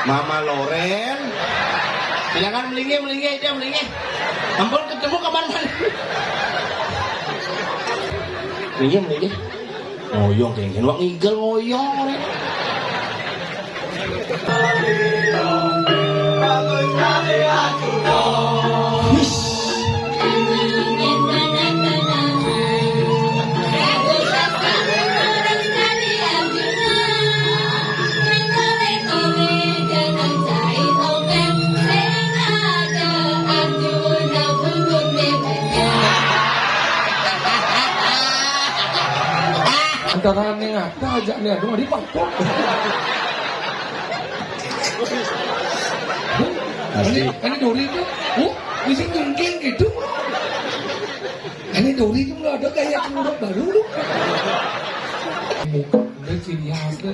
Mama Loren. Silakan melingih dia melingih. Ampun ketemu kemana-mana. Melingih. Ngoyong kengken wak ngigel ngoyong. Antara nih ngata aja nih aduh nggak dipakok. Ini Dori itu, bisa ngingking gitu. Ini Dori itu nggak ada kayak keluar baru lu. Muka udah ciri khasnya.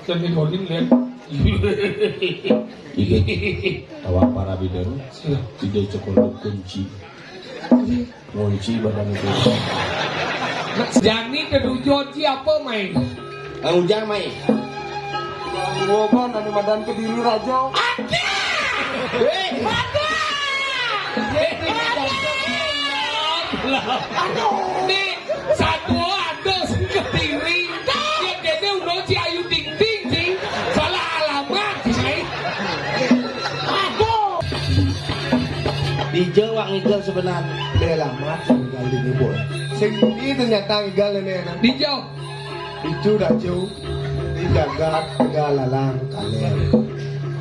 Jadi Dori lihat. Awak para bidan tidak cukup kunci badan itu. Jani kedujoji apa main? Ujang main. Ngoban ada badan kediri raja. Ada. Nih satu ada kediri. Dia kayaknya udah si Ayu Ting Ting sih. Salah alamat sih. Aduh. Di Jawa ngigel sebenarnya. Bela mati ngigel di ibu. Sing itu nyata ngigel ini enak. Di jauh. Itu dah jauh. Dijaga galalang kalian.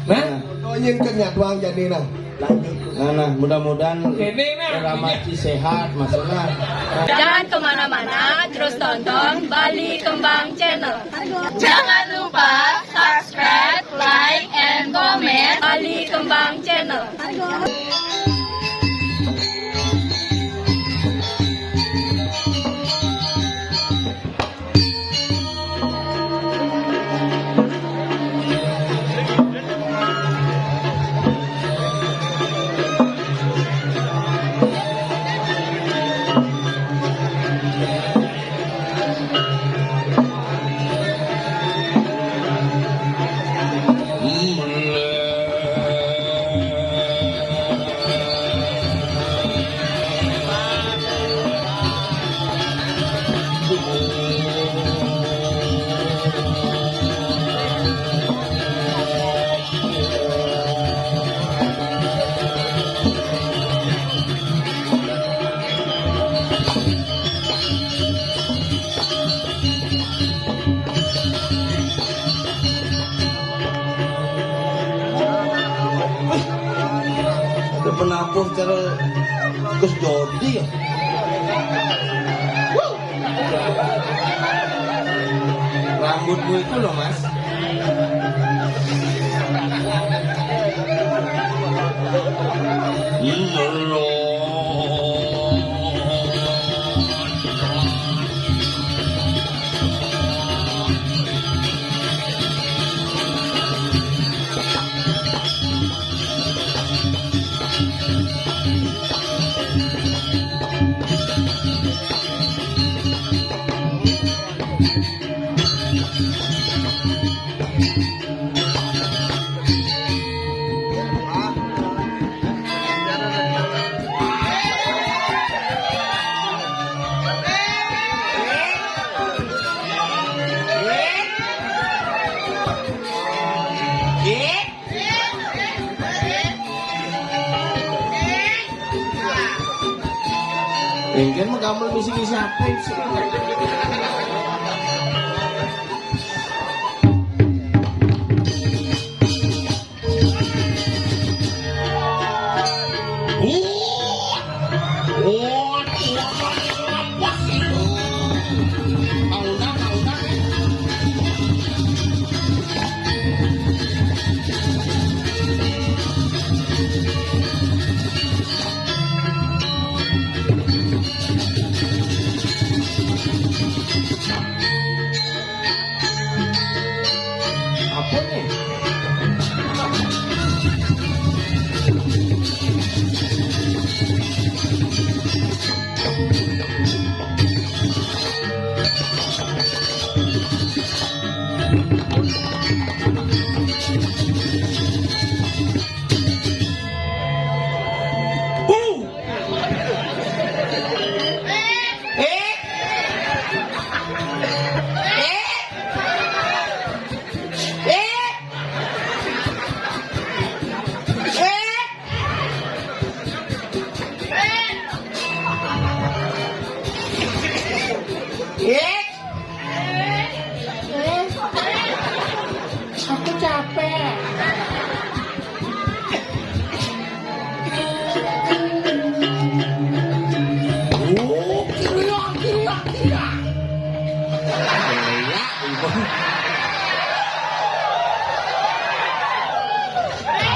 Nah, Toyin kenyatuan jadi nah. Lanjut. Nah, mudah-mudahan ini nah. Ramati sehat maksudnya. Jangan kemana-mana, terus tonton Bali Kembang Channel. Jangan lupa subscribe, like, and comment Bali Kembang Channel. Penampung cara Gus Jodi ya. Rambutmu itu loh mas. Mungkin mah kamu misi-misi apa sih?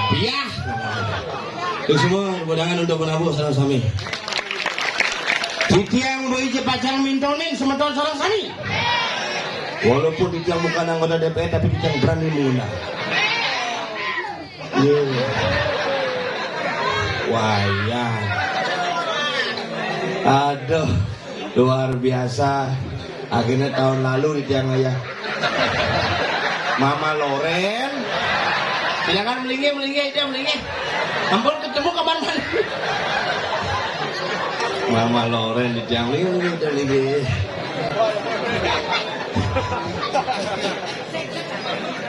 Iya. Itu semua bodangan untuk menabuh sareng sami. Titiang boi je pacang mintoning semeton sareng sami. Walaupun Titiang bukan anggota DPR tapi Titiang berani mengundang. Wayang. Aduh, luar biasa. Akhirnya tahun lalu Titiang ayah. Mama Loren. Silakan melingih dia melingih. Ampun ketemu kapan mana? Mama Loren di tiang melingih.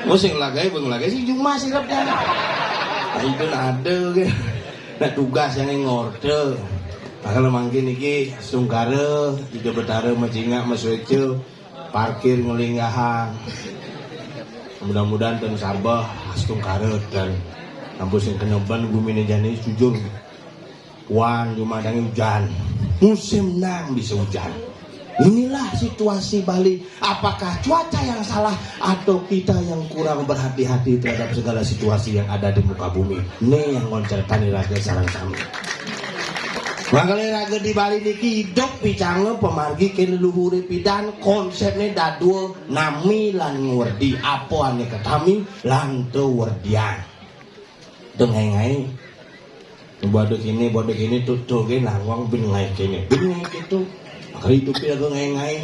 Musing lagai beng lagai sih cuma sirap dah. Itu ada ke. Nak tugas yang ngorde. Nah kalau mangkin iki sungkara, ide betara majinga maswece, parkir ngelinggahan. Mudah-mudahan dan sabah astung karet dan kampus yang keneban bumi ini jani jujur wan jumadangi hujan musim nang bisa hujan. Inilah situasi Bali. Apakah cuaca yang salah atau kita yang kurang berhati-hati terhadap segala situasi yang ada di muka bumi? Ini yang ngoncertani raga sarang kami. Makanya raga di Bali niki hidup bicara pemargi ke leluhur pidan konsepnya dadua nami lan ngurdi apa ane ketami lan tewardian dengai-ngai bodok ini tuh ke nangwang bingai kene bingai gitu makanya hidup pidago ngai-ngai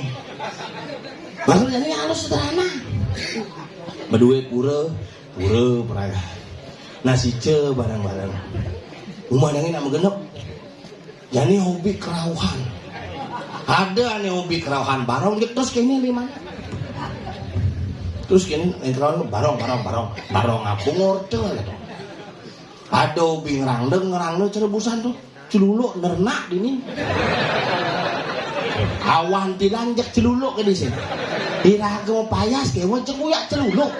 maksudnya ini halus sederhana berdua pura peraga nasi ce barang-barang rumah dangin nama genep. Jadi hobi kerauhan. Ada nih hobi kerauhan barong terus kini lima. Terus kini kerauhan barong apa ngorte gitu. Ada hobi ngerangdeng cerebusan tuh. Celuluk nernak dini. Awan tilanjak celuluk ke di sini. Iraga mau payas ke mau cekuyak celuluk.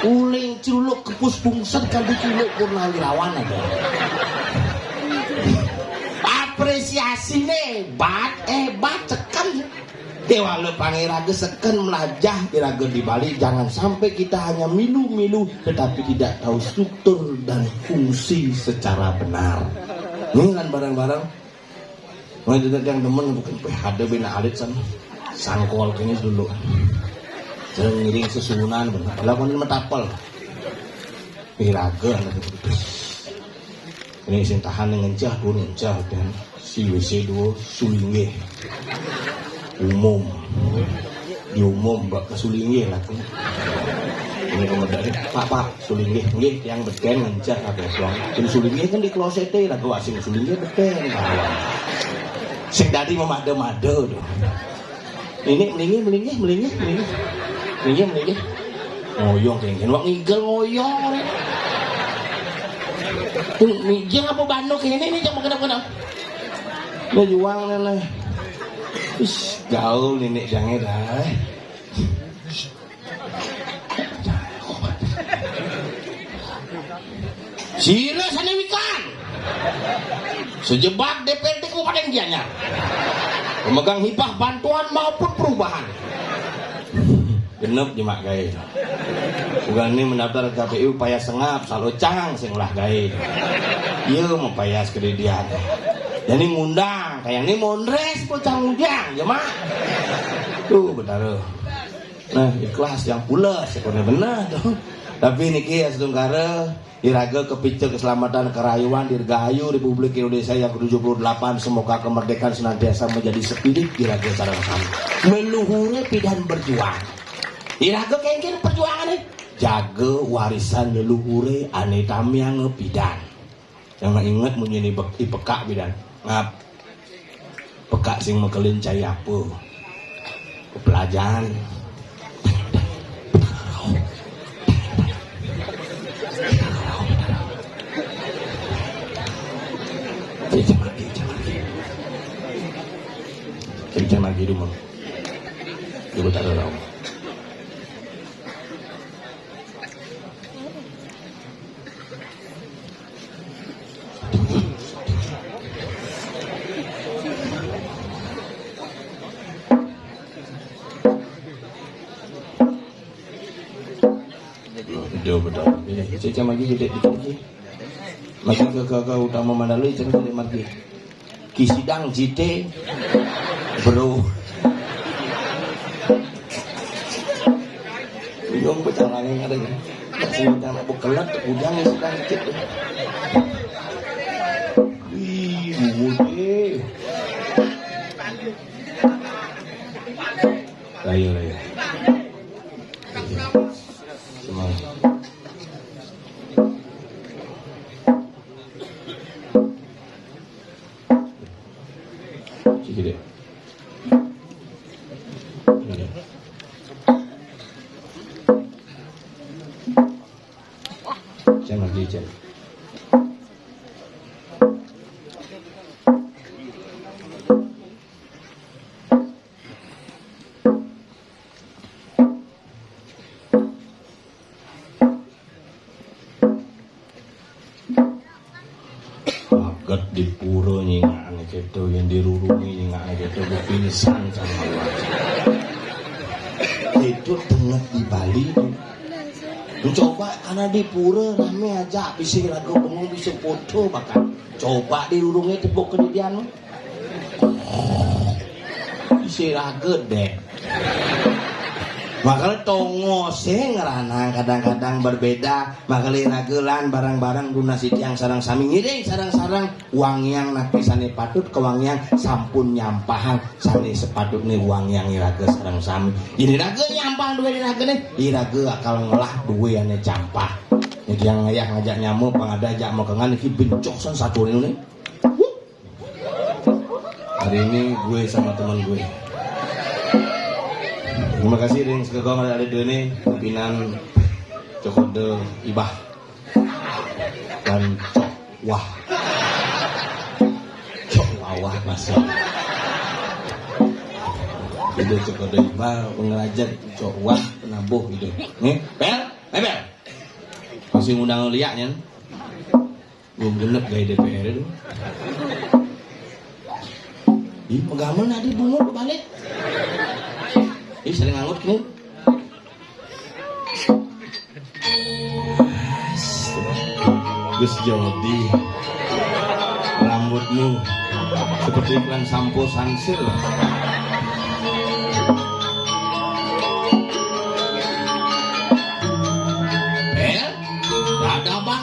Uling celuluk kepus bungset kan diculuk purnawirawan aja. Apresiasi hebat cekan Dewa le pangiraga seken melajah diraga di Bali. Jangan sampai kita hanya milu-milu tetapi tidak tahu struktur dan fungsi secara benar. Ini kan barang-barang mengajar yang temen bukan ada bina alit sana sangkol kini dulu jangan ngiring sesunan benar lakukan metapel piraga ini sing tahan ngencah dan si WC 2 sulingge umum bak kesulingge lah tuh ini kemudian pak sulingge nggih yang beken ngencah kabeh wong sing sulingge kan di klosete lah tuh sing sulingge beken sing dari memade-made tuh ini melingih ngoyong kengken wong ngigel ngoyong mijeng apa bandok ini jangan kenapa udah juang nenek ish gaul nenek jangan dah sila sana wikan sejebak DPRD Kabupaten Gianyar pemegang hibah bantuan maupun perubahan genep jemak gaya bukan ini mendaftar KPU payah sengap selalu cang sing ulah gaya iya mau payah sekedidian jadi ngundang kayak ini mondres pocang ujang jemak tuh benar nah ikhlas yang pulas benar tuh tapi niki ya setungkara iraga kepicek keselamatan kerayuan dirgahayu Republik Indonesia yang ke-78 semoga kemerdekaan senantiasa menjadi spirit iraga sareng kami meluhure pidan berjuang iraga kengken perjuangan jaga warisan leluhure ane tamiang pidan jangan ingat menjadi bekti pekak bidan ngap pekak sing mekelin cai apa kepelajaran Kencang lagi dulu, coba taruh tahu. Betul. Ini saya lagi gede dikit lagi. Masih ke utama Mandalay jangan gede lagi. Kisidang jite, bro. Yung betul lagi ada ni. Masih betul nak bukelat, ujang sedang dikit. Wih, mudi. Layu. Semangat. Gede. Jangan dijen. Paket di pura nyingak gitu yang dirurungi nyingak gitu pingsan sama itu tengah di Bali coba karena di pura rame aja bisa lagu bengong bisa foto bahkan coba dirurungi tepuk kedidian bisa ragu deh makanya tongose ngerana kadang-kadang berbeda makanya ragelan barang-barang lunas itu yang sarang-sami ngiring sarang-sarang uang yang napisane patut ke uang yang sampun nyampahan sani sepatut nih uang yang iraga sarang-sami jadi raga nyampahan dua iraga nih iraga akal ngelah dua ane campah jadi yang ngajak nyamuk pangada ajak mau kengan ini bencoksan satu ini nih hari ini gue sama teman gue. Terima kasih ring segegong ada ini pimpinan Cokode Ibah dan Cok Wah masih itu Cokode Ibah pengerajat Cok Wah penabuh gitu nih bel masih ngundang liaknya belum genep gaya DPR itu ih pegamen nadi bunga kebalik ih sering ngangut nih Gus Jody rambutmu seperti iklan sampo Sansil dada bang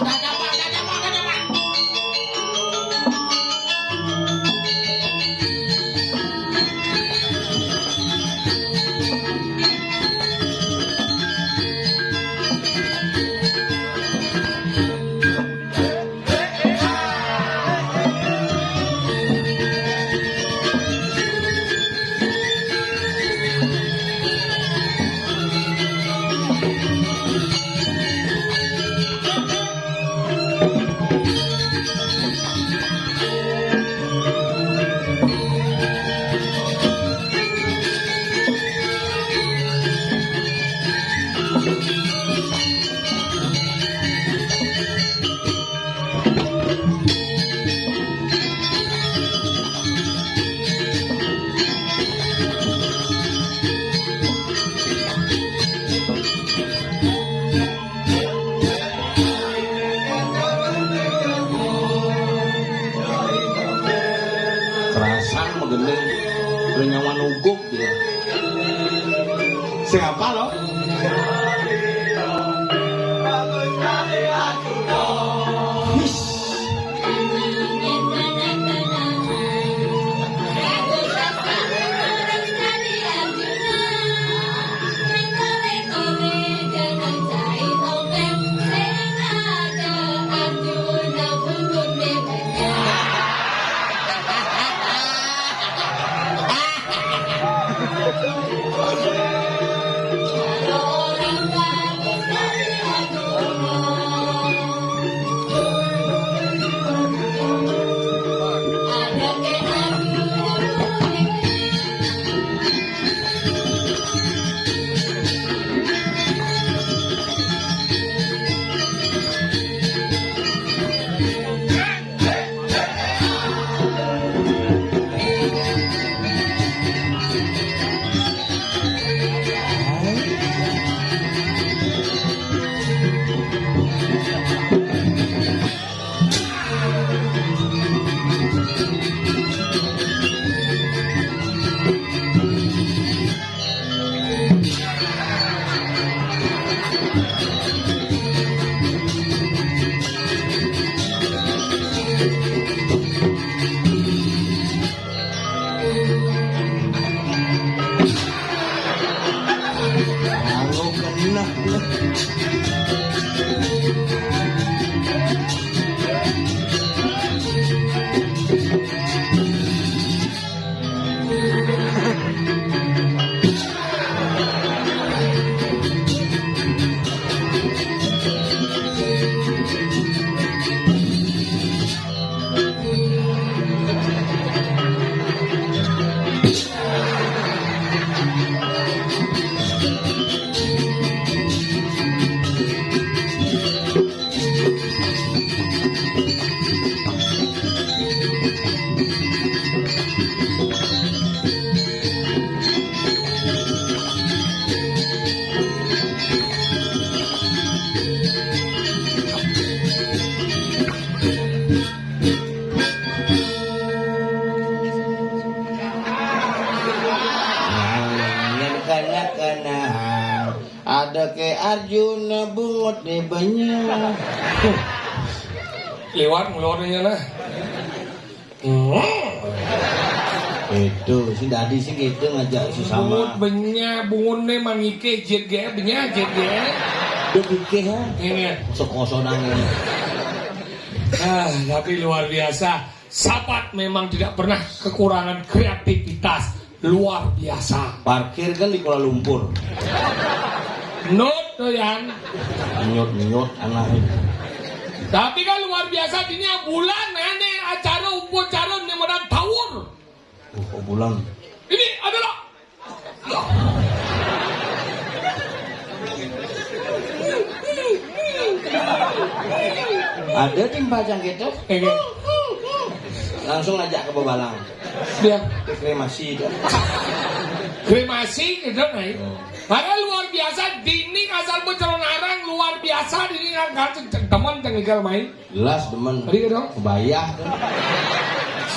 Kalau kena ada ke Arjuna bungut di banyak. Lewat mulutnya lah. Itu si Dadi sih gitu ngajak Bungut sesama. banyak, bungut nih mangike jet ge, banyak jet ge. Dia pikir ha, Ini. sekoso nangis. Tapi luar biasa. Sahabat memang tidak pernah kekurangan kreativitas. Luar biasa. Parkir kan di Kuala Lumpur. Not tuh Yan. Nyot anak itu. Tapi kan luar biasa ini bulan ini acara upacara nemeran tawur. Bulan. Ini adalah Ada tim pajang gitu. ini Langsung ngajak ke Bebalang. dia Ke kremasi itu. kremasi gitu nih. Padahal luar biasa dini asal bocoran arang luar biasa dini nggak teman tenggal main. Jelas demen. Tadi kan dong. Kebayah kan.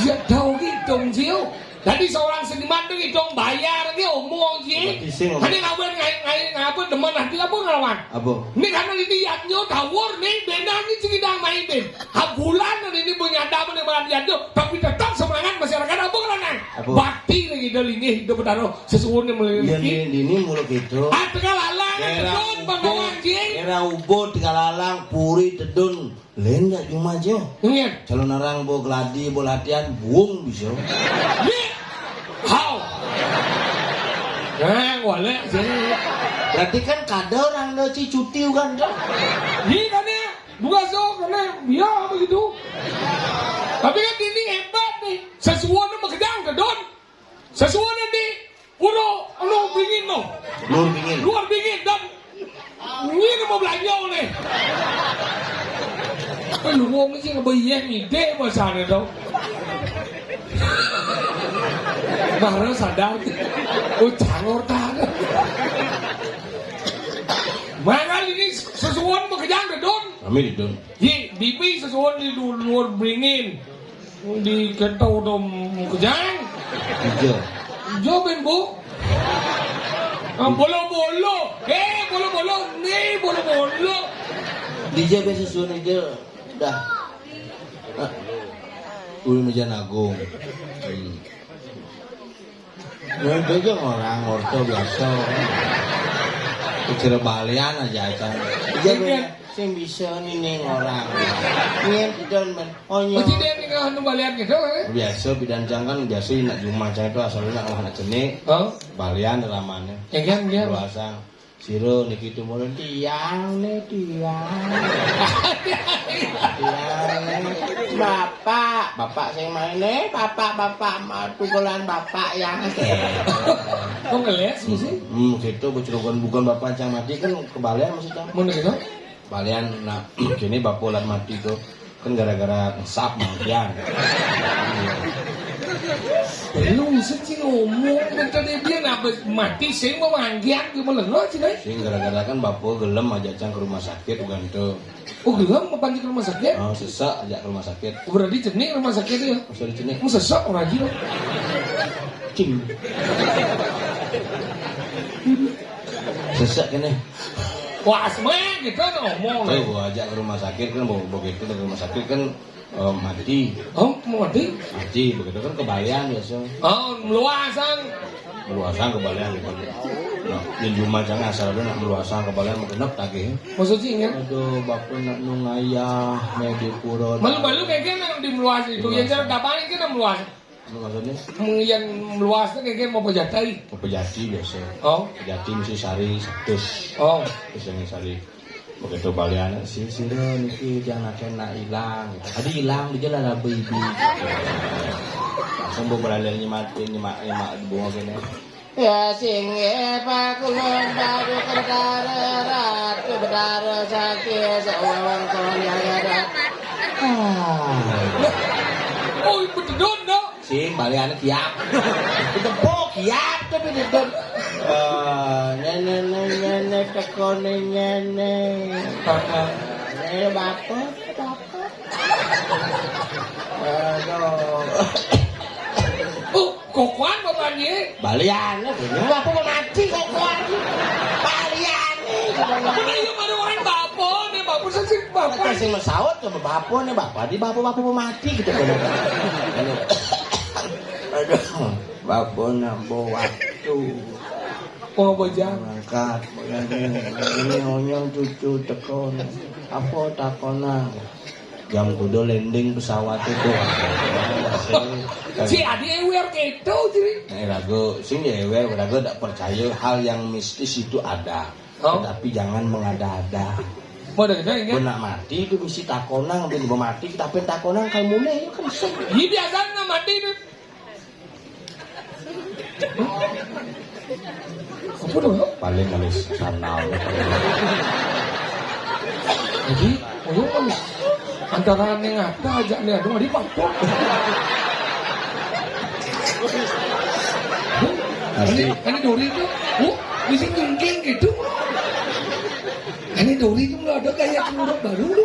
Siap tahu gitu Cio. Jadi seorang seniman tuh hitung bayar dia omong sih. Ini ngapain ngapa teman hati apa ngelawan? Apa? Ini karena ini yatnya tawur nih beda nih cikidang mainin. Bulan ini punya dapat dengan yatnya tapi tetap semangat masyarakat apa kan? Bakti lagi dari ini hidup bertaruh sesuatu yang Iya memiliki. ini mulut itu. Tegal alang tedun pandangan sih. Era ubud tegal alang puri tedun. Lain gak cuma aja. Ingat. Calon orang bawa gladi bawa latihan buang bisa. How? Wala jadi. Berarti kan kada orang dah cuti kan dah. Ini kan ya, bukan so karena dia begitu. Tapi kan ini hebat nih. Sesuatu makedang ke don. Sesuatu di uno bingin no. Luar bingin dan ini mau belanja nih. Kan lu ngomong sih ngebayang ide masalah dong. Baru sadar, cangor tangan. Mana ini sesuatu makejang ke don. Kami di don. Di bibi sesuatu di luar bringin. Di kentau dom makejang. Tiga. Jawabin bu. Bolo-bolo. Bolo-bolo. Nih bolo-bolo. DJ biasa suara dia dah. Uli Mejan Agung. Itu aja orang orto biasa. Kecil balian aja aja. Dia sih bisa nih orang. Ini tidak onyo. Masih dia nih kalau balian gitu kan? Biasa bidan jangan biasa nak cuma itu asalnya nak anak jenik. Oh, Balian ramane. yang kan dia. Luasang. Siro niki tu mulai tiang. Bapak saya main bapak tukulan bapak yang Kok ngeles sih? Gitu bukan bapak yang mati kan kebalian maksudnya. Mau gitu? Balian nah kini bapak ulan mati tuh kan gara-gara ngesap mangkian. Belum sih ngomong tadi dia nabes mati sih mau manggian gimana lo sih deh? Sing gara-gara kan bapak gelem aja ke rumah sakit gantu. Oh gelem mau panji ke rumah sakit? Oh sesak aja ke rumah sakit. Berarti jenik rumah sakit ya? Usah dicenik. Mau sesak orang gila. Cing. Sesak kene. Wah, semuanya gitu ngomong. Saya gua ajak ke rumah sakit kan begitu dari rumah sakit kan mati. Oh, mau mati? Mati begitu kan kebalian biasa. Oh, meluasan. Meluasan kebalian gitu. Nah, yang cuma jangan asal nak meluasan kebalian mengenap lagi. Maksudnya ingat? Aduh, bapak nak nungayah medi pura. Malu-malu kayak gini di meluas itu. Yang cara dapatin kita meluas. Maksudnya? Yang meluasnya kayak gini mau pejatai. Mau pejati biasa. Oh. Pejati mesti sari satu. Oh. Biasanya sari. Begitu balian sih niki jangan kena hilang. Tadi hilang di jalan ada baby. Langsung beberapa nyimak bunga gini. Ya singe pakulon baru kerdarat kebenar sakit seorang yang ada. Oh, betul dong. Sing balian kiap. Ditepuk kiap tapi ditepuk. Nenek tekone nenek. Nenek bapak. Aduh. Kokoan bapaknya. Balian, bapak mau mati kokoan. Balian. Mana yang ada orang bapak nih, bapak sih bapak. Kasih mesawat sama bapak nih bapak. Di bapak mau mati gitu kan. Aduh, bapak nambo waktu. Mau bajang. Angkat, ini onyong cucu tekon. Apa takona? Jam kudu landing pesawat itu. Si Adi ewer gitu jadi. Rago, sing ya ewer, rago tak percaya hal yang mistis itu ada. Tetapi jangan mengada-ada. Mau ada kita ingat? Benak mati itu mesti takonang, bin mati tapi takonang kalau mulai kan sih. Ini biasa nggak mati itu. Apa dong? Paling malis sanal. Jadi, oh kan antara yang ada aja nih, aduh di papua. Ini Dori itu, bisa nyingking gitu. Ini Dori itu nggak ada kayak curug baru lu.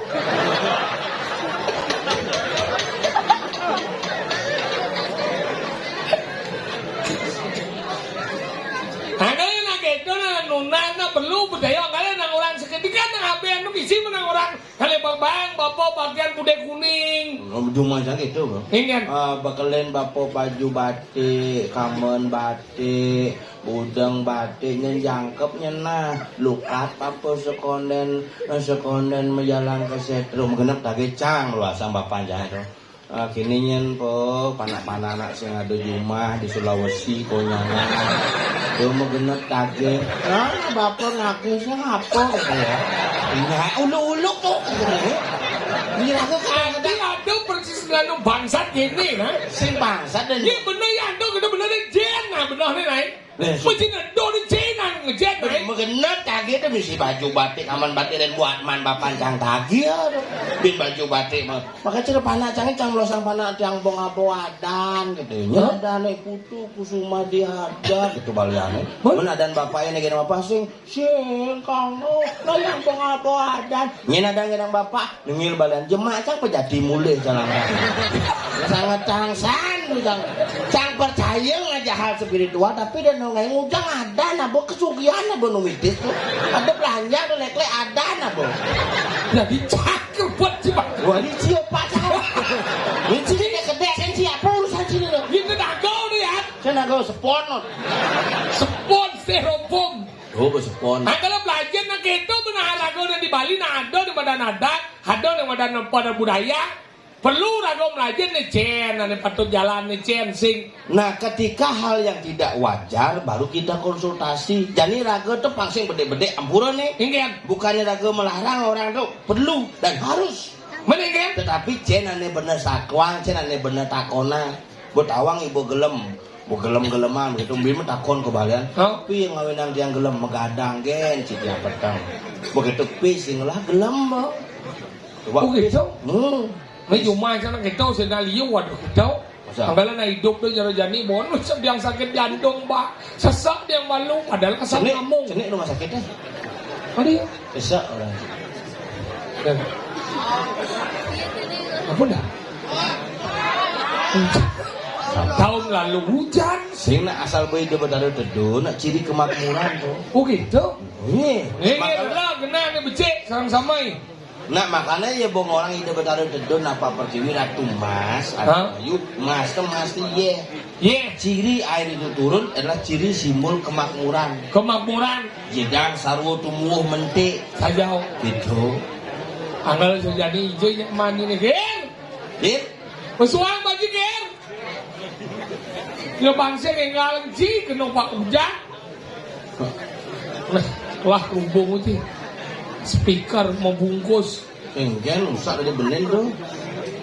Kalian nak gitu nak nunang nak perlu budaya kalian nak orang seketika nak abe anu isi menang orang kalian babang bapak bagian kuda kuning. Cuma aja gitu bro. Ingat. Bakalen bapak baju batik, kamen batik, udang batik, jangkep nyena, lukat apa sekonden menjalan ke setrum genep tage cang luasan bapak aja itu. Kini nyen po panak-panak anak sing ada di rumah di Sulawesi konyangan. Yo mau genep tage. Nah, bapak ngake sing apa ya? Nah, uluk-uluk tuh. Ini aku Adi ada persis dengan bangsat gini nah. sing bangsat dan Ini bener ya ada kita bener di jen nah bener nih naik. Mesti ngado di jenan ngejen naik. mengenat tagi itu mesti baju batik aman batik dan buat man bapan cang tagi bin baju batik maka cara panak cang cang melosang panak cang bonga-boadan gitu ada nih putu kusuma diada gitu baliannya mana dan bapaknya nih apa sing kamu layang bonga-boadan nyena dan genang bapak nengil balian jemaah cang pejadi mulai jalan sangat cangsan cang percaya aja hal spiritual tapi dan nggak ngujang ada nabo kesugihan nabo numitis tuh ada belanja ada lek-lek ada nabo Jadi cakep buat si pak. wah ini siapa cakep ini sini dia kedek kan siapa urusan sini loh Ini nagau nih ya. saya nggak sepon Spon styrofoam. oh sepon Nah kalau belajar nak itu benar lagu yang di Bali nah ada di badan adat, ada di badan pada budaya. Perlu ragu belajar nih cen, nih patut jalan nih cen sing. nah ketika hal yang tidak wajar baru kita konsultasi jadi ragu tuh pangsing bede-bede ampura nih Ingat, bukannya ragu melarang orang tuh perlu dan harus mendingan. tetapi cen ane bener sakwang cen ane bener takona buat awang ibu gelem bu gelem-geleman gitu bim takon kebalian tapi yang ngawinang tiang gelem megadang gen citia petang begitu pising lah gelem bo Oh gitu. Mấy Gitu. dù mai cho nó cái trâu sẽ ra liu quạt cái trâu. Sao? Ang kala na hidup doon yung jani mo. Ano sa biyang sakit jantung ba? Sasak diyang malu. Padahal kasama mo. Sini rumah sakitnya Ano yun? bisa orang Apa dah? Tahun lalu hujan. sing nak asal bayi dia berdarah teduh nak ciri kemakmuran tuh Oh gitu. ini Ini lah, kena mana nih becek sama-sama. Nah makanya ya bong orang itu bertaruh dedon apa perciwi ratu mas Hah? atau yuk mas tuh mesti ye. Ye, Ciri air itu turun adalah ciri simbol kemakmuran. kemakmuran Jedang sarwo tumuh mentik saja. gitu. Anggal sejadi hijau yang mani nih ger. Dit, Pesuang baju ger. Ya bangsa yang ngalenci kena pak hujan. Wah rumbung itu. Speaker mau bungkus. engkel usah ada benen tuh.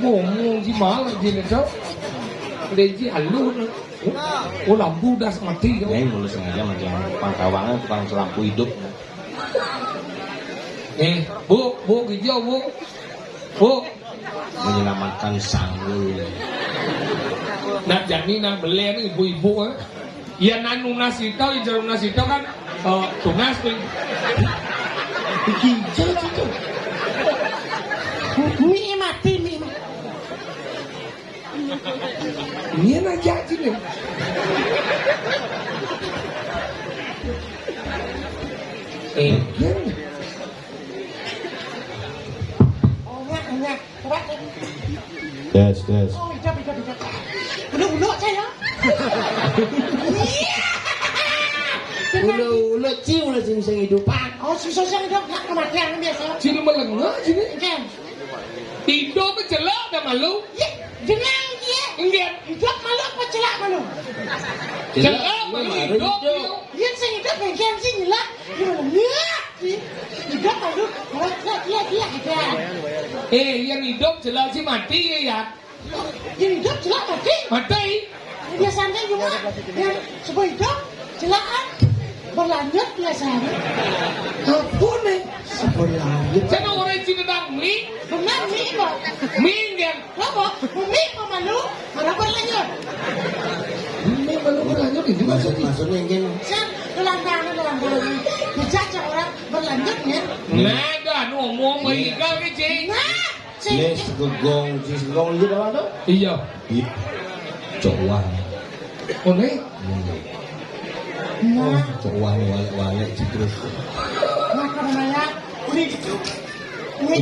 Ngomong sih malah gini tau. Leji halus. Oh lampu udah mati. Ya mulai sengaja macam pangkawangan tukang lampu hidup. Bu hijau bu. Menyelamatkan sanggul. Nak jadi nak beli ni ibu-ibu ya nanu nasi tau, jarum nasi tau kan tunas tu. Hijau itu. Mi mati mi. Ni nak jadi ni. Des. Ulo-ulo saya. Ulo cium lah sing hidupan. Oh, susah saya dok, nak kematian biasa. Cina melengah sini. Kan? Tidur mencelak dah malu. Ya, dengan dia. Enggak. Hidup malu apa celak malu? Celak malu hidup. Dia saya hidup kan sih nyelak. Gimana? Lihat. Hidup malu. Dia ada. Yang hidup celak si mati ya. Yang hidup celak mati. Mati. Biasanya juga yang sebuah hidup celakan berlanjut biasanya. Apa ni? Seberlanjut. Sana orang Cina dah mi. Benar nih kok. Mi kan. Apa? Umi mau malu, malah berlanjut. Mi malu berlanjut itu Maksudnya engkel. Saya gelandangan. Dicaca orang berlanjutnya. Nah dah ngomong meninggal ke cing. Nah, Les segegong itu apa tuh? Iya. Ip. Cowang. Oh ni. nah, Cowang wale terus. nah namanya ini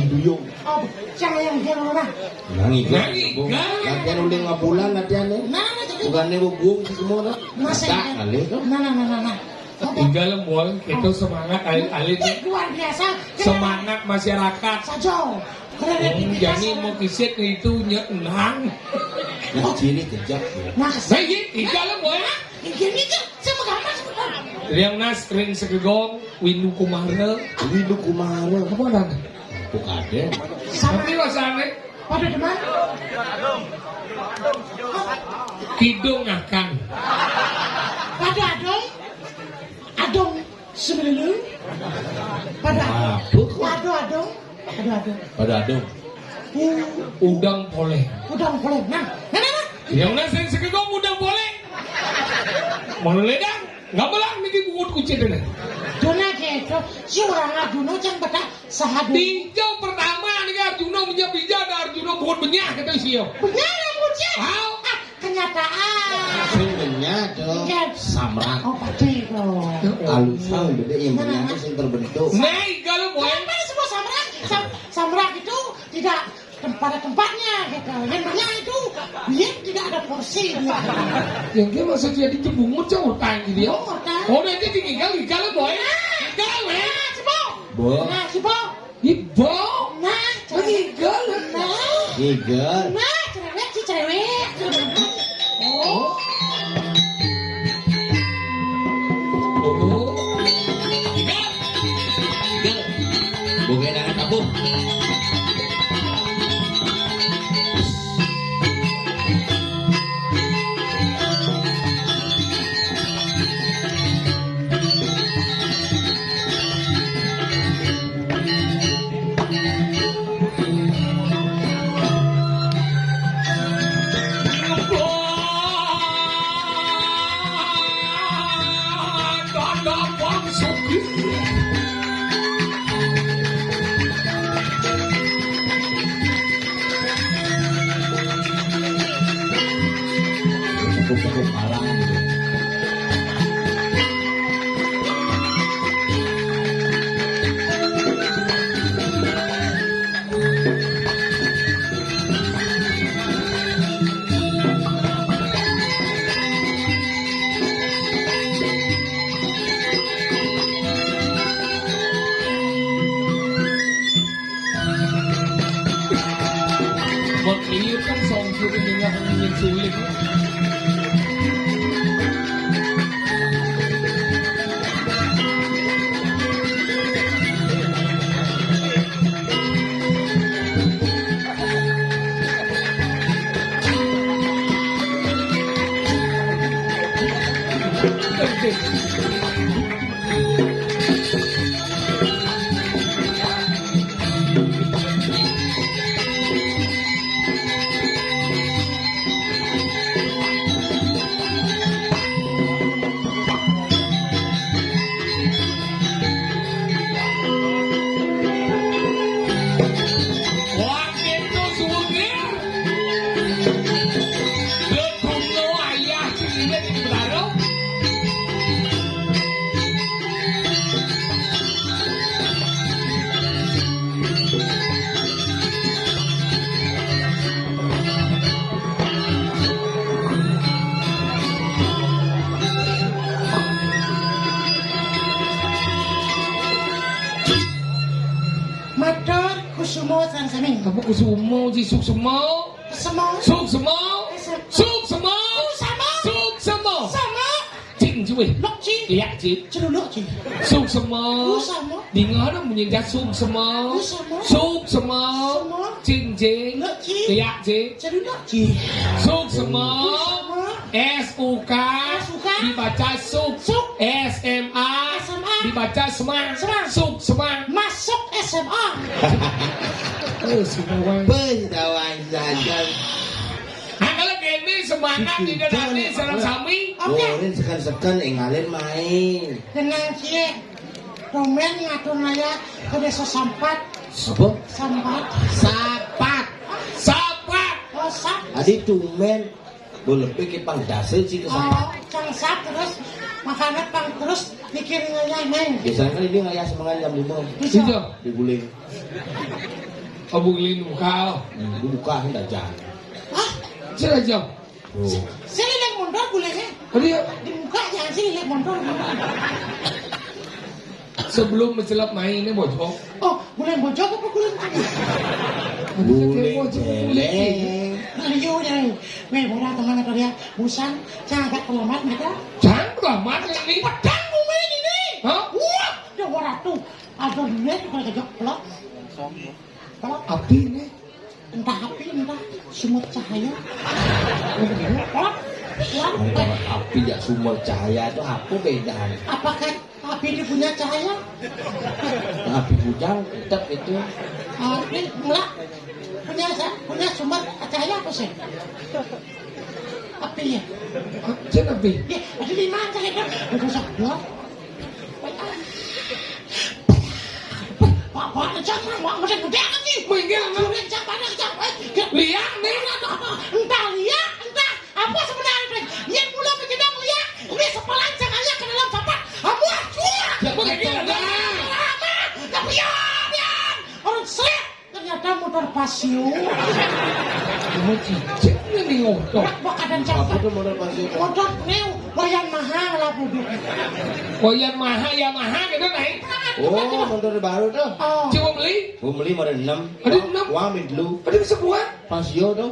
Duyung. oh, jangan yang dia orang. Nangi Nangi, latihan udah 5 bulan latihan nih. Nah, jadi Bukannya bubung semua tuh. masa Tak kali tuh. nah. Tinggal lembuan kita semangat alit Luar biasa. semangat masyarakat. Saja. Jadi mau kisit itu nyenang. Nah ciri kejap ya. Nah, Saya tinggal lembuan. ini kan sama gambar sebenarnya. Yang nas ring segegong Windu Kumara. Widu Kumara. Apa ada? Tuh ada. Sama Tapi wasane pada teman. kidung akan. Pada adong sebelum. Pada adong. Pada adung. Udang poleng. Udang boleh. Nah. Yang nas ring segegong udang poleng. Mau ledang? Nggak boleh niki buat kucing ini. Dona gitu, si orang Arjuna yang pada sahadu. Tinjau pertama nih Arjuna punya bija ada Arjuna buat benyah kata siapa? Benar yang bocah. Tahu? Kenyataan. Sebenarnya dong. Samrak. Oh pasti dong. Alusan beda yang menyatu yang terbentuk. Nih kalau mau Apa semua samrak? Samrak itu tidak pada tempatnya gitu. Yang banyak itu dia tidak ada porsi dia. yang dia masa jadi jebungut jauh utang gitu ya. Oh, utang. Oh nanti tinggal boy. Tinggal Nah, si Bo. Bo. Nah, si Bo. Ibu. Nah, Tinggal. Nah, Giger. nah, cerewet. Oh, Oh. Giger. Bukan anak kampung. Waktu itu kan songkur dengan ingin sulit. Matur kusumo sang saming. Apa kusumo ji suk sumo? Semua. Suk sumo? Suk sumo? Sama. Suk sumo? Sama. Chinh chứ mày. Lok chi. Lihat ji. Celuluk chi. Suk sumo? Sama. Dengar dong bunyi jas suk sumo? Sama. Suk sumo? Sama. Chinh ji. Lok chi. Lihat ji. Celuluk chi. Suk sumo? Sama. S-U-K S-U-K. dibaca suk. Suk. S-M-A SMA. dibaca semang. Semang. Suk semang. Masuk SMA. Semang. Pentawan saja. Kalau gini semangat di dalam ini serang sami. Oke. Ngorin sekan-sekan ngalen main. Tenang cie. Domen ngatur naya ke desa Sampat. Apa? Sampat. Sapat. Sapat. Oh sap. Adi tumen. Boleh pikir pang dasar sih ke Oh sapat. cang sap terus makanan pang terus mikir nanya main. Biasanya kan ini ngayah semangat jam 5. Bisa. Itu. Diguling. Obulin muka. Buka hendak jalan. Ah, Sila jam. Oh. saya lihat mundur bolehnya. Dia Di muka jangan sih lihat mundur. sebelum mencelap mainnya bojok. Oh, boleh bojok apa boleh tadi? Guling celeng. Liu yang, bola teman atau dia busan, jangan agak kelamat mereka. Jangan kelamat ini. Pedang bumen ini. Hah? Wah, dia warna tuh. Aduh, net kalau kejok pelok. Pelok. Api nih. Entah api, entah sumut cahaya. Pelok. Kalau api ya sumber cahaya itu apa bedanya? Apakah api ini punya cahaya? Api bujang tetap itu. Api enggak. Punya sumber cahaya apa sih? Api ya? Jangan api. Ya, ada di mana kan? Udah sakit. Bapak jangan mau macam gede kan sih? Minggir lu. Jangan jangan. Lihat nih. Entah lihat, entah apa sebenarnya. Yang mula berkedang lihat. Ini sepelan cahaya ke dalam sapat. Kamu curang. Ya begini ada. Tapi ya, orang selip. Ternyata motor pasio. Kamu cicit nih ngotot. Bakat dan Apa campur. tuh model pasir? Motor new, bayan mahal lah duduk. Koyan maha ya maha gitu naik. Oh, motor baru tuh. Oh, Coba beli. Gue beli model 6. Ada 6? Wah, dulu. Ada bisa buat. Pasio tuh.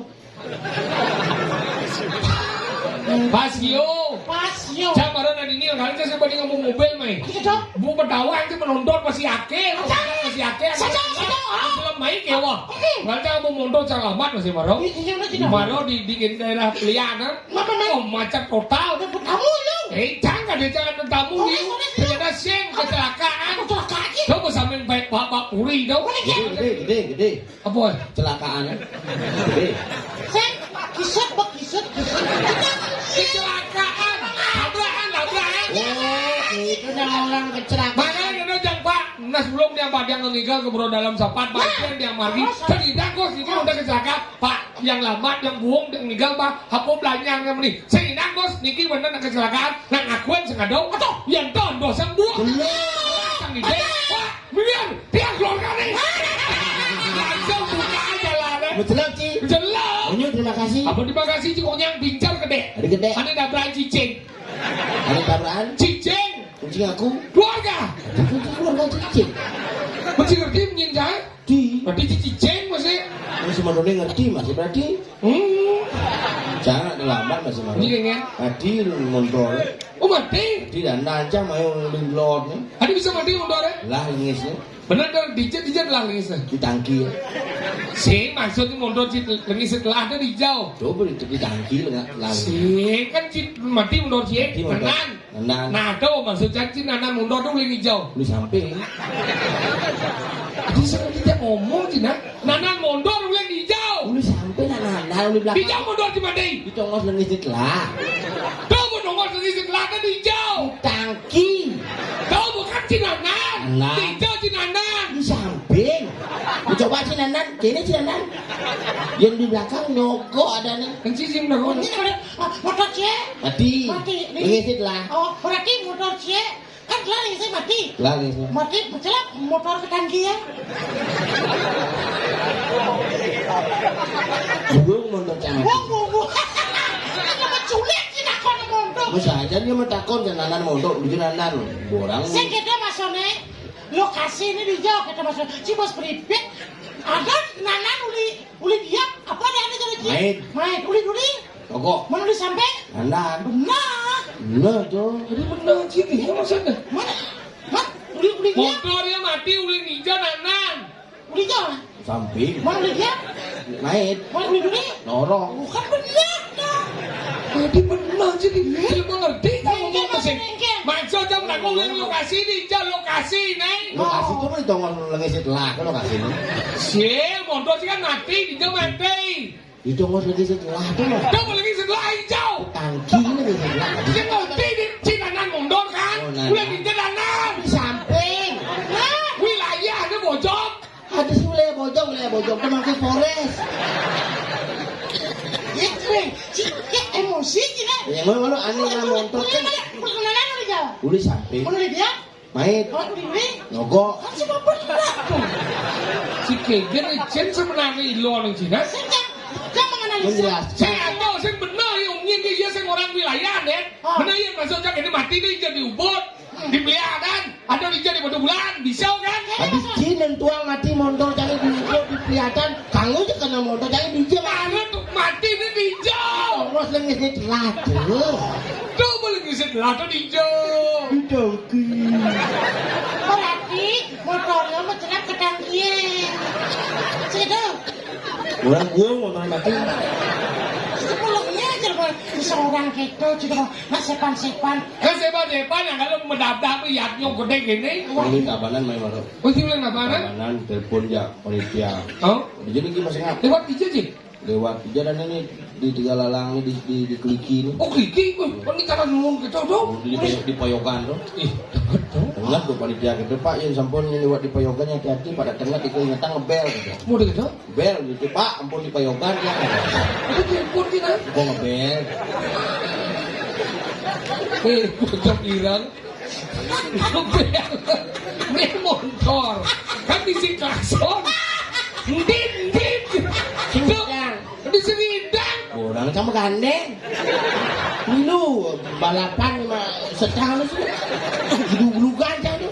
Pasio. pasio. Camaran ada ini orang saya banding ngomong mobil main. Gitu. Bu pedawang itu menonton masih ake, masih ake. Film main kewa. Nggak tahu mau mondor calamat masih maro. Iya, tidak. Maro di daerah Pelianan. Apa, Mas? Oh macet total. Kamu yuk. Jangan deh jangan tamu Oh, nih. iya. Ternyata seng kecelakaan. Kecelakaan. Kamu sambil baik bapak puri dong. Gede. Apa? Celakaan ya. Gede. Saya kisut. Kecelakaan. Tabrakan. Oh, itu orang kecelakaan. Makanya kita jangan pak. Nah sebelum dia pak yang meninggal keburu dalam sapat bagian dia mari. Tidak kok ini udah kecelakaan. Pak yang lambat yang buang yang meninggal pak. Apa belanja yang meni. Tidak bos niki bener kecelakaan. Nah akuan sengadong. Atau yang tondo sang buang. Sang ide. Pak biar dia keluarga nih. Langsung buka aja lah. Betul Ci. Jelas. Onyo terima kasih. Apa terima kasih cikgu yang bincang gede. Ada gede. Ada dabrak cicing. Ada tabrakan. Cicing. Kucing aku. Keluarga. Kucing keluarga cicing. Masih ngerti menyin saya? Di. Berarti cicing masih. Ini si Mondornya ngerti masih berarti. Jangan ada lambat masih malu. Iya kan? Tadi Mondor. Oh mati. Tidak nancam ayo lilot nih. Ada bisa mati Mondornya? Lah lengisnya Bener kan dijat lah lengisnya. di tangki. Si maksudnya Mondor lengisnya telah ada dijauh. Coba di tangki lah. Si kan si mati Mondor si nanan. Nanan. Nah tuh maksudnya si nanan Mondor tuh lengi jauh. Lu samping. Jadi sekarang kita ngomong sih nak. Nanan Mondor lengi jauh. Lu sampai nanan lu di belakang. Dijauh Mondor di mati. Di tongos lengisnya telah. Tuh Mondor lengisnya telah kan dijauh. Tangki. Tuh bukan si nanan. Nanan. Dijauh si nanan. Di samping. Lu coba si nanan. Kini si nanan. Yang di belakang nyogok ada nih. Kan si sim dah Ini ada motor cie. Mati. Mati. Lengisnya telah. Oh, berarti motor cie kan telah ini saya mati. Telah lengisnya. Mati, betul motor ke tangki ya. Gue Mondor cantik. Wow. Ini nama culik sih nak kau motor. Masa aja dia mentakon ke nanan Mondor. Lu nanan. Borang. Saya kita masuknya lokasi ini dijauh kita masuk. Si bos pripet ada nanan uli dia apa ada jadi main uli Toko. mana uli sampai Nanan. benar Bener tuh. Jadi benar sih dia maksudnya. mana uli dia Motornya mati uli ninja nanan. uli jauh Samping. mana uli dia Naik. mana uli Norong. bukan benar dah. Jadi benar sih dia mengerti kan ngomong mesin. Bengkel. Maksudnya nak ulang lokasi ninja lokasi nih. Lokasi tuh kan tongos lengisnya telah. Kan lokasi ini. Sil motor sih kan mati ninja mati. Di tongos lengisnya telah tuh. Kamu lagi setelah hijau. Tangki ini lengisnya telah. Dia ngerti di Cinanan Mondor kan? Oh, nanan. Udah ninja nanan. Di samping. Wilayahnya bojong. Ada sih wilayah bojong. Pemakai Polres. Emosi kita Yang mana aneh lah motor kan. perkenalan uli jauh Uli samping. mana uli dia Main. uli Nyogok. kan si bapak tuh Si Kegen Chen sebenarnya ilo orang Cina. saya menganalisa Menjelaskan. Saya tahu, saya benar ya umumnya dia saya orang wilayah deh. Benar ya maksudnya ini mati nih jadi ubud, dipelihara ada di jadi pada bulan, bisa kan? Habis jin tuang mati motor jangan dipelihatan. Kamu aja kena motor jangan dijam. Karena tuh mati ini hijau. Tongos lengisnya telah tuh. Tuh boleh ngisi lato hijau. Tangki. berarti motornya mencelak ke tangki segitu Orang gua motor mati. sepuluhnya aja seorang gitu juga nggak sepan Kan sepan yang kalau mendaftar lihat yang gede gini. Ini kabanan main baru. Oh sih bilang apa kan? Kabanan telepon ya panitia. Oh, Jadi gimana sih ngap? lewat hijau sih. Lewat jalan ini di tiga lalang ini di keliki ini. Oh kiki, oh ini cara ngomong gitu dong. Di Payogan tuh. Ih, deket dong. Tengah tuh panitia gitu Pak yang sampun yang lewat di Payogan yang hati-hati pada tengah dikeingetan ngebel gitu. Mau deket dong? Bel gitu Pak, ampun di Payogan ya. Itu telepon kita. Gua ngebel. Bocok irang. Ini motor. Kan di sini klakson. Ndin. Di sini indang. Orang sama gandeng. Lu balapan mah setahun sih. Gulu-gulukan aja tuh.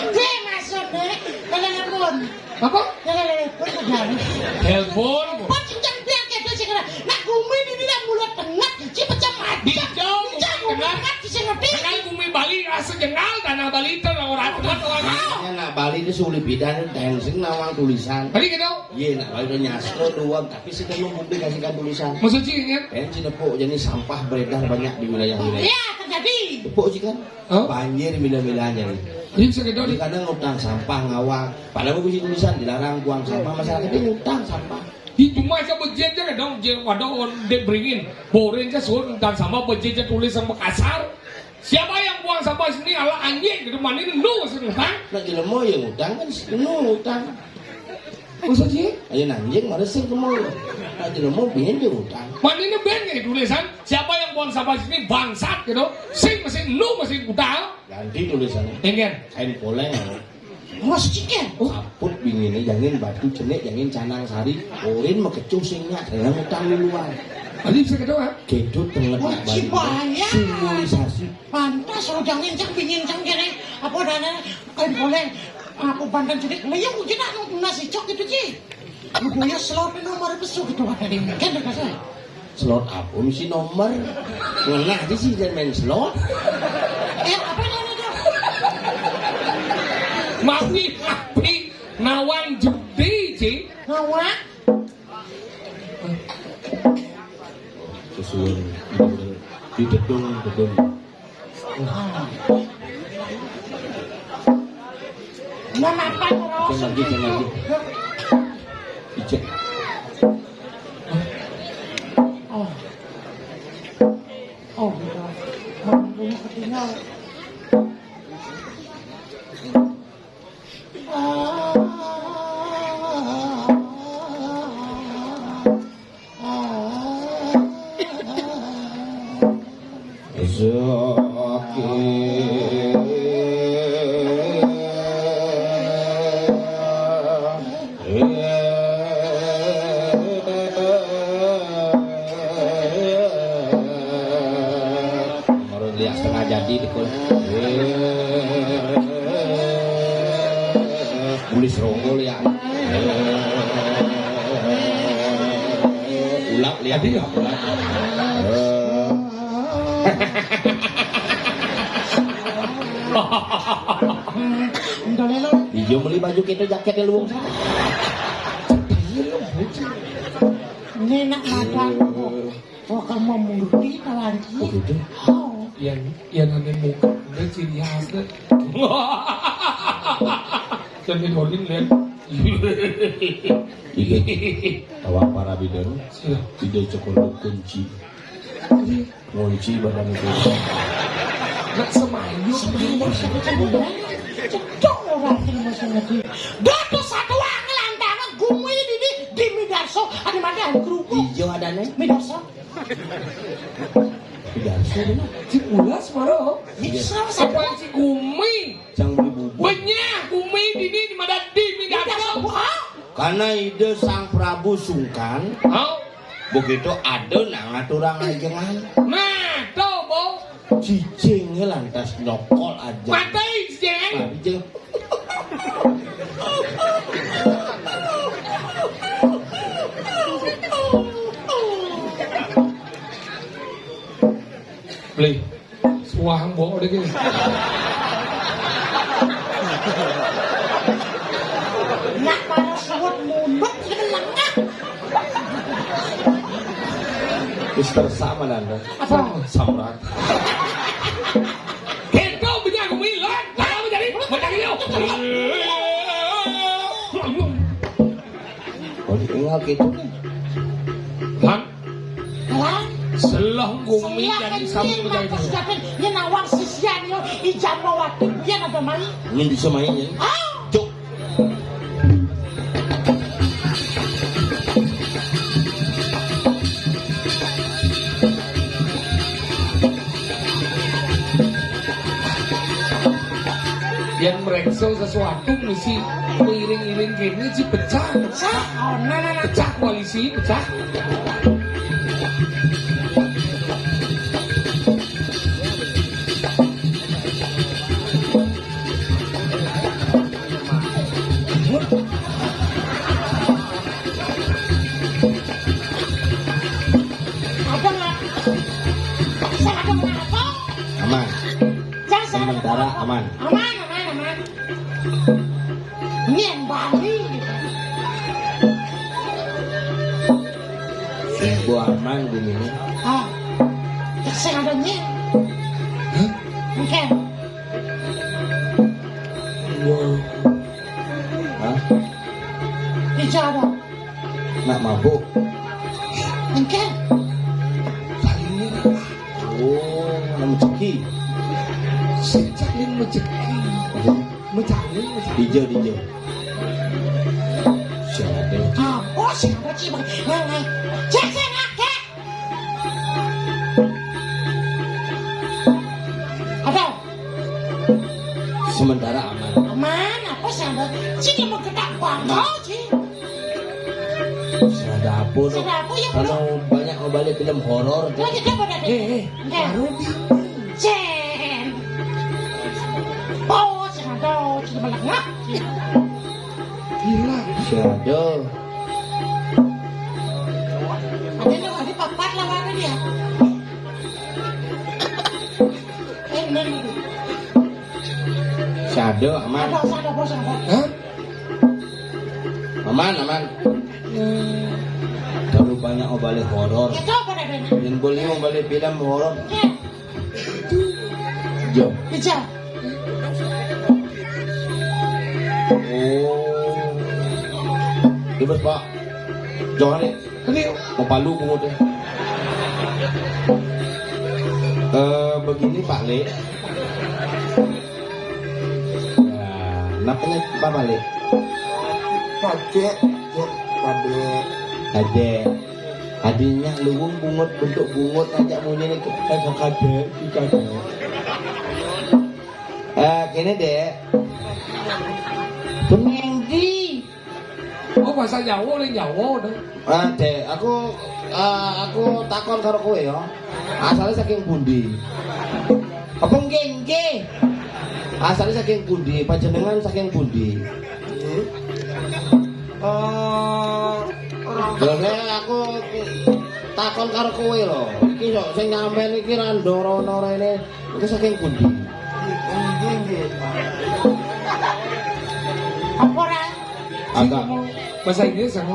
dia maksudnya telepon Apa? telepon ke jalan Telepon. Pocong biar gitu sih kena nak bumi di dalam mulut tengah si pecah mati Dijauh. kenapa sih ngerti Karena bumi Bali rasa jengal tanah Bali itu orang orang. Ya nak Bali itu sulit bidan dancing nawang tulisan. Tadi kita Iya nak Bali udah nyasro doang tapi sih kan mempublikasikan tulisan. maksud sih kan? Pensi nepuk jadi sampah beredar banyak di wilayah-wilayah. ya terjadi Nepuk sih kan? Oh. Banjir milah-milahnya nih. Jadi bisa kita Jadi kadang ngutang sampah ngawang. Padahal mau tulisan dilarang buang sampah masyarakat ini ngutang sampah. Itu macam budget je dong, je waduh dia beringin, borin je suruh dan sama budget je tulis sama kasar. Siapa yang buang sampah sini ala anjing gitu mana ini lu sini kan? Nak jelemo yang ngutang kan ngutang. Maksud sih? Ayo nanjing mana sih kemau. Nak jelemo pengen dia ngutang. Mana ini ben kayak tulisan siapa yang buang sampah sini bangsat gitu. Sing mesin lu mesin utang. Ganti tulisannya. Ingin? Kain poleng. Mas ciken Kaput bingine jangan batu cenek jangan canang sari. Orin mah kecuh singnya dalam ngutang duluan. Tadi bisa kita kan? Kedut tengah nak Wajib Bali. banyak. Simbolisasi. pantas kalau jangan cang pingin cang kene apa dana kain boleh aku pantan jadi layang kita nasi cok gitu sih Kudunya slot nomor besok gitu ada di mungkin dekat saya. Slot apa misi nomor? Ngena aja sih jangan main slot. Apa namanya? Mawi api nawang judi sih. Nawang? Sesuai di dedung. Nama apa Jangan lagi. Ijek. Oh, gitu. Mampunya ketinggal. Lihat setengah jadi dikul. Tulis rongol ya. Ulap lihat dia. Ijo beli baju kita jaketnya luang sana. Ini nak makan. Oh, kamu murni lagi. Oh gitu. Oh. Yang nanti muka udah ciri khasnya. Jadi dolin lihat. Iya. Tawa para bidan. Tidak cukup kunci. Kunci badan itu. Nak semayut. Cedok orang terima sangat. Datu satu angin lantangan gumi di Midarso. Ada mana ada kerupuk? Ijo ada nih. Midarso. Midarso dulu. Cik ulas maro. Midarso Apa satu. si gumi? Jangan beli bubur. Banyak gumi di mana di Midarso. Karena ide Sang Prabu Sungkan. Oh. Begitu ada nang aturang ajengan. Nah, tuh bo. Cicing lantas nyokol aja. Matai jeng. Jeng. Beli. Suang bo deh gitu. Nak para suwut munut kita lengah. Mister sama nanda. Apa? Samrat. Kita punya gumi lah. Kalau menjadi yuk. Oh diingat gitu nih. Lan. Lan. Selah gumi jadi sambil menjadi. Ini nawang sisian yo ijam waktu dia ada main. Ingin bisa mainnya. Cuk. Yang merekso sesuatu misi iring-iring gini sih pecah. Oh, nah. Pecah koalisi, pecah. Ada nggak? Saya ada apa? Aman. Saya ada Sementara aman. Aman. Nyen Bali. Bu aman gini. Ah, saya ada nyen. Mungkin. Hah? Hijau ada. Nak mabuk. Mungkin. Oh, nama ceki. Sejalin mejeki. Mejalin. Hijau. Siapa? Ah, oh saya ada cibang. Ngai. Cek ngake. Ada. Sementara aman. Aman, apa saya ada? Sini mau ketak bangkau sih. Ada apa dong? Ada apa ya, Kalau banyak mau balik film horor. Lagi dia pada Baru di. Jen. Oh, saya ada. Sini malah ngak. Gila. Shadow. Ada lo ada papat lawannya dia. Bener. Sado aman. Ada bos. Hah? Aman. Terlalu banyak balik horor. Ya coba deh Ben. Yang boleh balik film horor. Ya. Jo. Bisa. Oh. Ibas Pak. Jangan deh. Ini Mau palu bungut deh. Begini Pak Le. Napanya Pak Le? Kakek, kakek. Adiknya luwung bungut bentuk bungut ajak bunyi ini kakek. Kini dek. Pengendi. oh bahasa Jawa oleh Jawa dah. Dek, aku takon karo kowe ya. Asalnya saking pundi? Apa nggih? Asalnya saking pundi? Panjenengan saking pundi? Lha aku takon karo kowe lho. Iki kok sing nyampean iki ra ndorono rene. Iki saking pundi? Apa ora? Agak Bahasa Inggris sama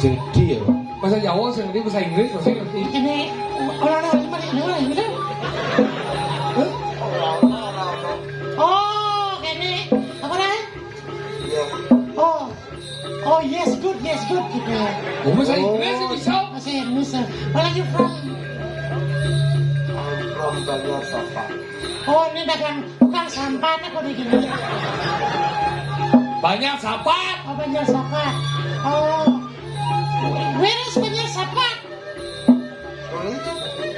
jadi ya. bahasa Jawa sih ngerti, bahasa Inggris masih ngerti. Ini orang cuma ini. Oh, kene. Apa ora? Oh, yes, good gitu. Oh, bahasa Inggris sih bisa. Masih Indonesia. Where are you from? I'm from Banjar Sapa. Oh, ini dagang tukang sampah nih kok gini. Banyak sapat. Oh, Banjar Sapa. Oh, where is Banjar Sapa?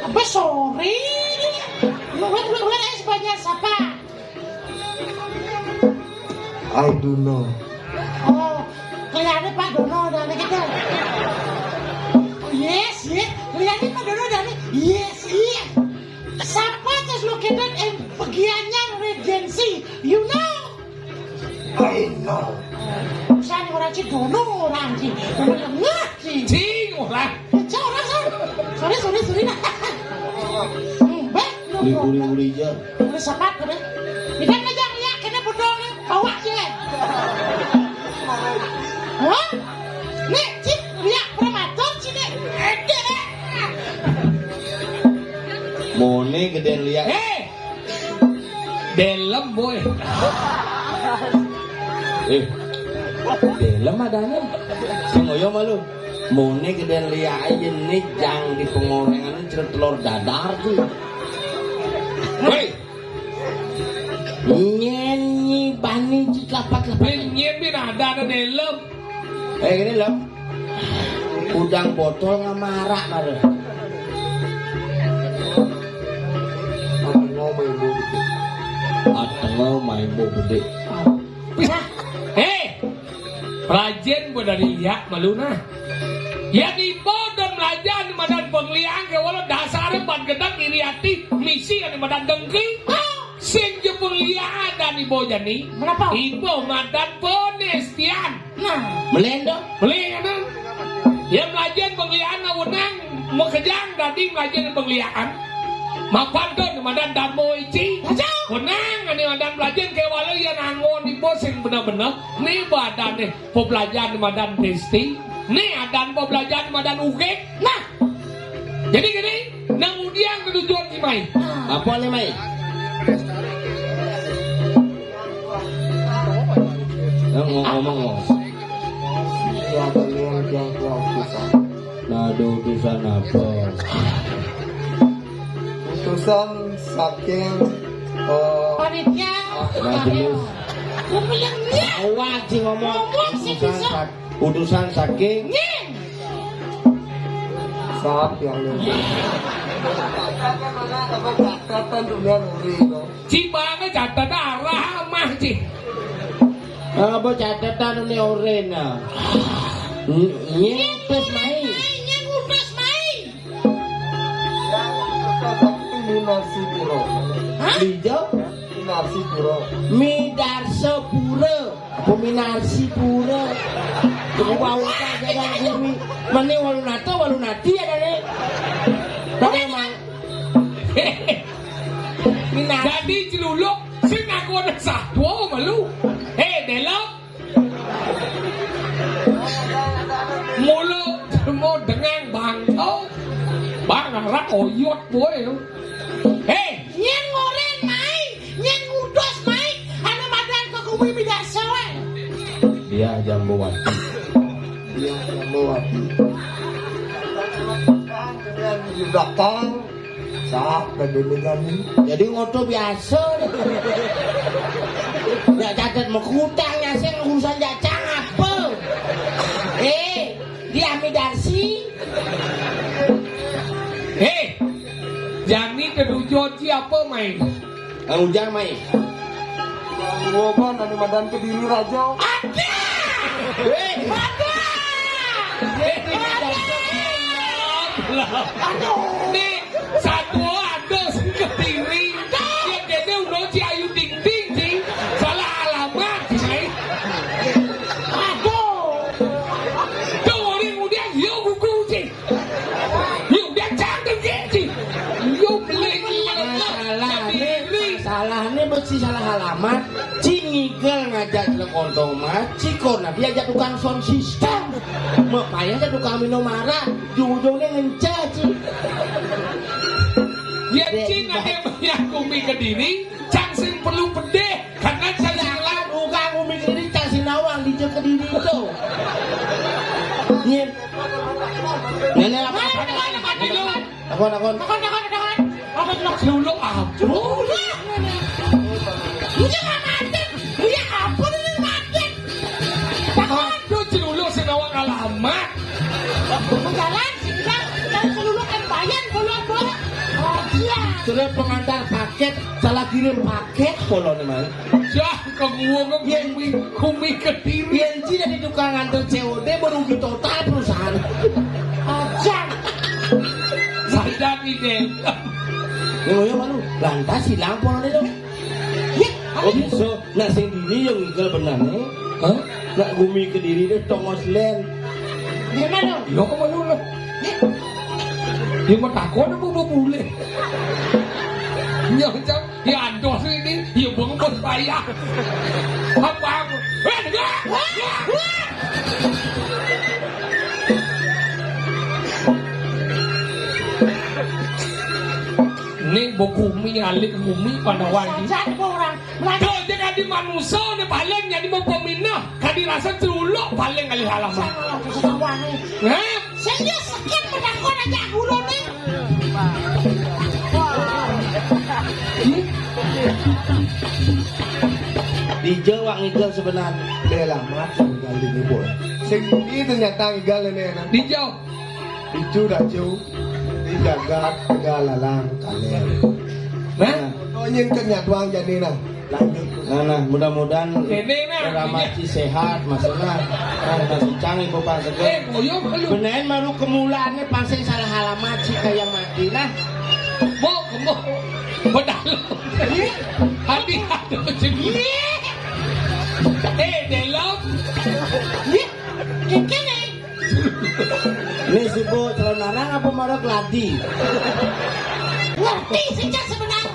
Apa sorry? Where is Banjar Sapa? I don't know. Oh, kelihatannya Pak Dono dari kita. Oh, yes. Kelihatannya Pak Dono dari yes. Sapa is located in Pegianyar Regency. You know? I know. Misalnya orang Cidono orang sih, orang ngerti. Cing orang. Sorry. Baik, Uli aja. udah sapat kan? Tidak ngejak ya, kena bodoh nih, bawa sih. Hah? Nih, cik, lihat prematur sih nih. Mone gedean liat. Dalam boy. Dalam adanya. Sing oyo malu. Mone gedean liat aja nih jang di pengorengan cerut telur dadar tuh. Hei, Nyanyi bani lapat. nyiapin ada dalam. Gini loh. Udang botol ngamarak baru. Atau main bu gede. Rajen gua dari lihat maluna. Ya di bodon rajan madan pengliang ke walau dasarnya ban gedang iriati misi yang madan dengki. Sing je pengliang ada di bojani. Kenapa? Ibu madan ponestian. Melendo. Pelihara. Ya melajan pengliang awunang mekejang tadi melajan pengliang. Mapanton madan dan moici. Menang ani madan pelajaran ke walau yang angon di posing benar-benar. Ni badan ni pembelajaran madan testi. Ni adan pembelajaran madan ugek. Nah. Jadi gini, nang udiang ketujuan si Mai. Apa nih Mai? Ngomong. Ya kalian yang kita. Nado utusan apa? Utusan saking Panitia. Majelis. Lu bilangnya. Awak sih ngomong. Ngomong sih bisa. Utusan saking. Nyeng. saat yang lebih. Catatan dunia ngeri no. Cibangnya catatan arah mah cih. Apa catatan ini orena? Nyepes mai. Nyeng udah mai. Minarsi puro. Hijau. Minarsi puro. Midarso pura. Apa minarsi pura? bau kagak ada gumi. Mana walu nati ada nih. Tapi emang. Jadi celuluk sing aku ada satwa malu. Delok. Mulu mau dengan bangau. Bang arah oyot boy. Nyen ngoren mai, nyen ngudos mai, anu madan ke kuwi bidak sawe. Dia Jambowati. Dia Jambowati. Di belakang sah keduluan. Jadi ngoto biasa. Ya catat mau hutang ya sing urusan jacang apa? Dia Amidarsi. Jani kedujon siapa main? Kang Ujang main. Woban anu madan ke diri raja. Ada! Nih, satu ada seketiri. Dia kene udah si Ayu Ting Ting sih. Salah alamat sih. Aduh! Tuh orang udah yo buku sih. Yo udah cantik sih. Yo beli Masalahnya mesti salah alamat. Cingigel ngajak ke kontong mas, cikon dia ajak tukang sound system. Makanya ajak tukang minum marah, ujung-ujungnya ngencaci. Ya Cina dia banyak kumi ke diri, cang sing perlu pedeh karena salah tukang umi ke diri, cang sinawang di ke diri itu. Nyen, nenek apa? Akon. Celuluk ampun. Aduh celuluk sinawang alamat. Jalan sih kita seluruh bayan bolong-bolong. Sudah pengantar paket, salah kirim paket polone man. Jah keguwong kumi ke diri. Yang Cina di tukang antar COD merugi total perusahaan. Ajang. Sadar ide. Ngoyo malu, lantas hilang polone dong. Oh bisa, nak sing diri yang ngigel benar nih. Nak bumi ke diri deh tongos len. Gimana? Yo kok malu lah. Dia mau takut apa mau boleh? Ya macam, ya andos ini, ya bengkot payah. Apa? Ini bukumi alik bumi pada wangi. Saja orang. Kalau jangan di manusia, ni paling jadi mau peminah. Kadi rasa celuluk paling kali halaman. Saya sekian menakut aja guru nih. Di Jawa ngigel sebenarnya. Bela macam kali ni boy. Sing ini ternyata ngigal ni anak. Di jauh. Itu dah jauh. Dijaga galalang kalian. Nah, Nonyin kenyatuan jadi nah. Lanjut. Nah, mudah-mudahan ini nah. Ramati sehat maksudnya. Masih canggih kok pas Boyo lu. Beneran baru kemulaannya pasang salah alamat sih kayak mati nah. Mau pedal. Hati jadi. Delok. Ini Ini si Bu celana narang apa marok ladi? ngerti sih sebenarnya.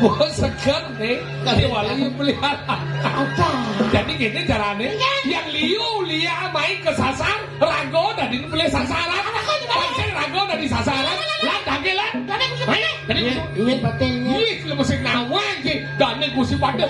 Bos seger nih. Kali wali yang pelihara. Jadi gini caranya. Yang lia main ke sasar. Rago dan ini beli sasaran. Pancing rago dan di sasaran. Lan daging lan. Ini patenya. Ih, lu mesti nawang sih. Dan ini kursi pada.